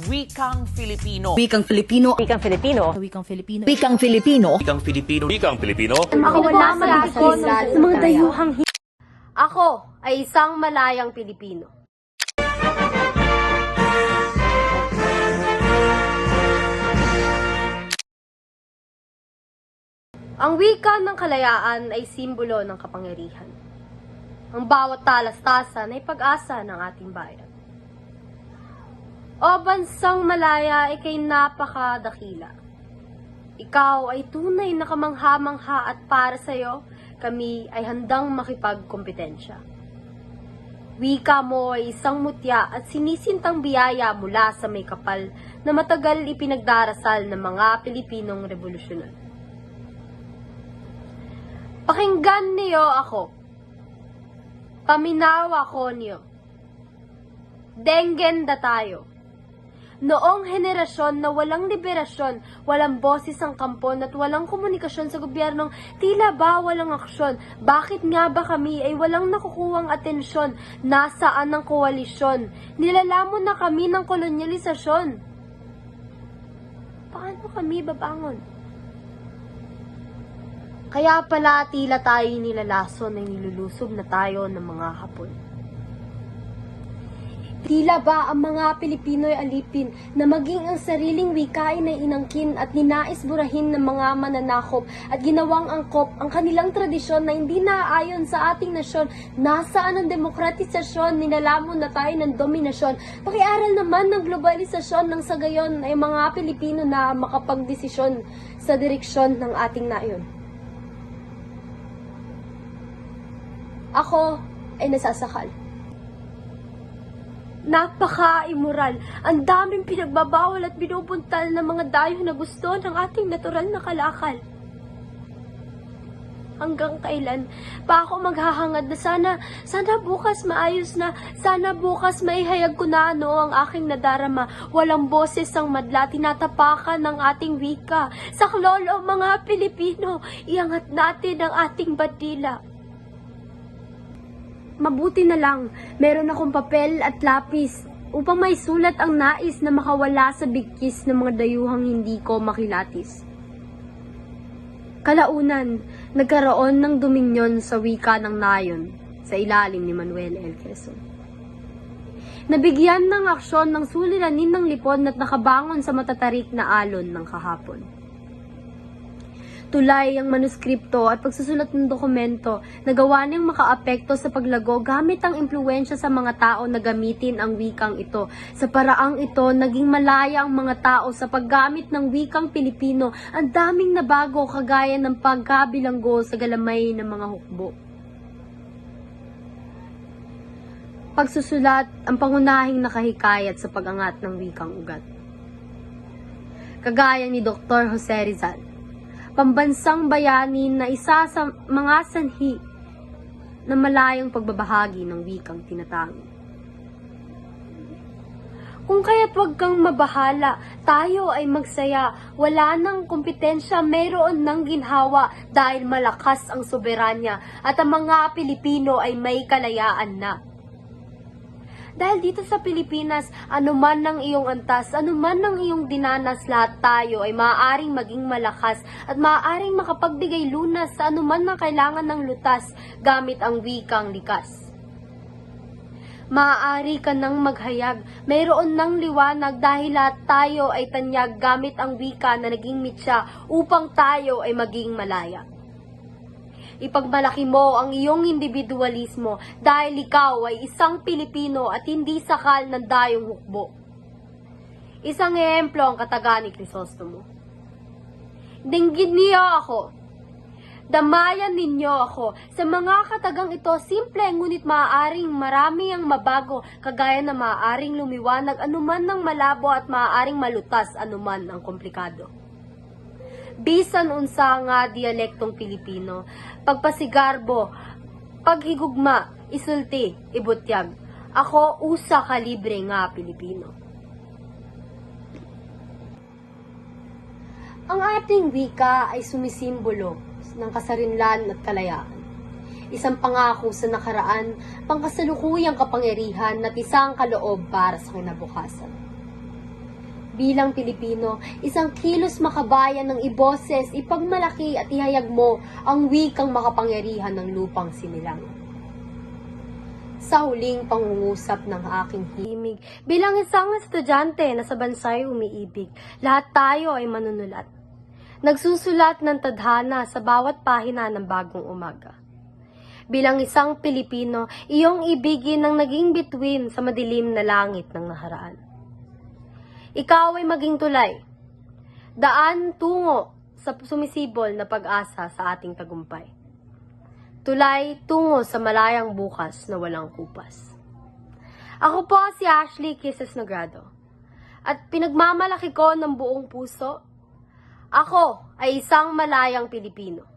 Wikang Filipino. Wikang Filipino. Wikang Filipino. Wikang Filipino. Wikang Filipino. Wikang Filipino. Wikang Filipino. Ako wala ako sa mga dayuhang Ako ay isang malayang Pilipino. Ang wika ng kalayaan ay simbolo ng kapangyarihan. Ang bawat talastasan ay pag-asa ng ating bayan. O bansang malaya ay kay napakadakila. Ikaw ay tunay na kamangha-mangha at para sa'yo, kami ay handang makipagkompetensya. Wika mo ay isang mutya at sinisintang biyaya mula sa may kapal na matagal ipinagdarasal ng mga Pilipinong revolusyonan. Pakinggan niyo ako. Paminawa ko niyo. Denggenda tayo. Noong henerasyon na walang liberasyon, walang boses ang kampon at walang komunikasyon sa gobyernong tila ba walang aksyon. Bakit nga ba kami ay walang nakukuhang atensyon? Nasaan ang koalisyon? Nilalamon na kami ng kolonyalisasyon. Paano kami babangon? Kaya pala tila tayo nilalason ay nilulusob na tayo ng mga Hapon. Tila ba ang mga Pilipino ay alipin na maging ang sariling wikain ay inangkin at ninais burahin ng mga mananakop at ginawang angkop ang kanilang tradisyon na hindi naaayon sa ating nasyon. Nasaan ang demokratisasyon? Nilalamon na tayo ng dominasyon. Pakiaral naman ng globalisasyon ng sa gayon ay mga Pilipino na makapagdesisyon sa direksyon ng ating nayon. Ako ay nasasakal. Napaka-immoral. Ang daming pinagbabawal at binubuntal ng mga dayo na gusto ng ating natural na kalakal. Hanggang kailan pa ako maghahangad na sana bukas maayos na, sana bukas maihayag ko na ang aking nadarama. Walang boses ang madla, tinatapakan ng ating wika. Saklolo mga Pilipino, iangat natin ang ating bandila. Mabuti na lang, meron akong papel at lapis upang may sulat ang nais na makawala sa bigkis ng mga dayuhang hindi ko makilatis. Kalaunan, nagkaroon ng dominyon sa wika ng nayon sa ilalim ni Manuel L. Quezon. Nabigyan ng aksyon ng suliranin ng lipod at nakabangon sa matatarik na alon ng kahapon. Tulay ang manuskripto at pagsusulat ng dokumento na gawa niyang makaapekto sa paglago gamit ang impluwensya sa mga tao na gamitin ang wikang ito. Sa paraang ito, naging malaya ang mga tao sa paggamit ng wikang Pilipino. Ang daming nabago kagaya ng pagkabilanggo sa galamay ng mga hukbo. Pagsusulat ang pangunahing nakahikayat sa pag-angat ng wikang ugat. Kagaya ni Dr. Jose Rizal, pambansang bayani na isa sa mga sanhi na malayang pagbabahagi ng wikang tinatangi. Kung kaya't huwag kang mabahala, tayo ay magsaya, wala nang kompetensya, mayroon ng ginhawa dahil malakas ang soberanya at ang mga Pilipino ay may kalayaan na. Dahil dito sa Pilipinas, anuman ng iyong antas, anuman ng iyong dinanas, lahat tayo ay maaaring maging malakas at maaaring makapagbigay lunas sa anuman ng kailangan ng lutas gamit ang wikang likas. Maaari ka nang maghayag, mayroon ng liwanag dahil lahat tayo ay tanyag gamit ang wika na naging mitya upang tayo ay maging malaya. Ipagmalaki mo ang iyong individualismo dahil ikaw ay isang Pilipino at hindi sakal ng dayong hukbo. Isang ehemplo ang kataga ni Crisostomo. Dinggin niyo ako. Damayan ninyo ako. Sa mga katagang ito, simple ngunit maaaring marami ang mabago, kagaya na maaaring lumiwanag anuman ng malabo at maaaring malutas anuman ang komplikado. Bisan unsa nga dialektong Pilipino, pagpasigarbo, paghigugma, isulti, ibutyag. Ako usa ka libre nga Pilipino. Ang ating wika ay sumisimbolo ng kasarinlan at kalayaan. Isang pangako sa nakaraan, pangkasalukuyang kapangyarihan at isang kaloob para sa kinabukasan. Bilang Pilipino, isang kilos makabayan ng iboses, ipagmalaki at ihayag mo ang wikang makapangyarihan ng lupang sinilang. Sa huling pangungusap ng aking himig, bilang isang estudyante na sa bansa'y umiibig, lahat tayo ay manunulat. Nagsusulat ng tadhana sa bawat pahina ng bagong umaga. Bilang isang Pilipino, iyong ibigin ang naging bituin sa madilim na langit ng naharaan. Ikaw ay maging tulay, daan tungo sa sumisibol na pag-asa sa ating tagumpay. Tulay tungo sa malayang bukas na walang kupas. Ako po si Ashley Kisses Nogrado at pinagmamalaki ko ng buong puso, ako ay isang malayang Pilipino.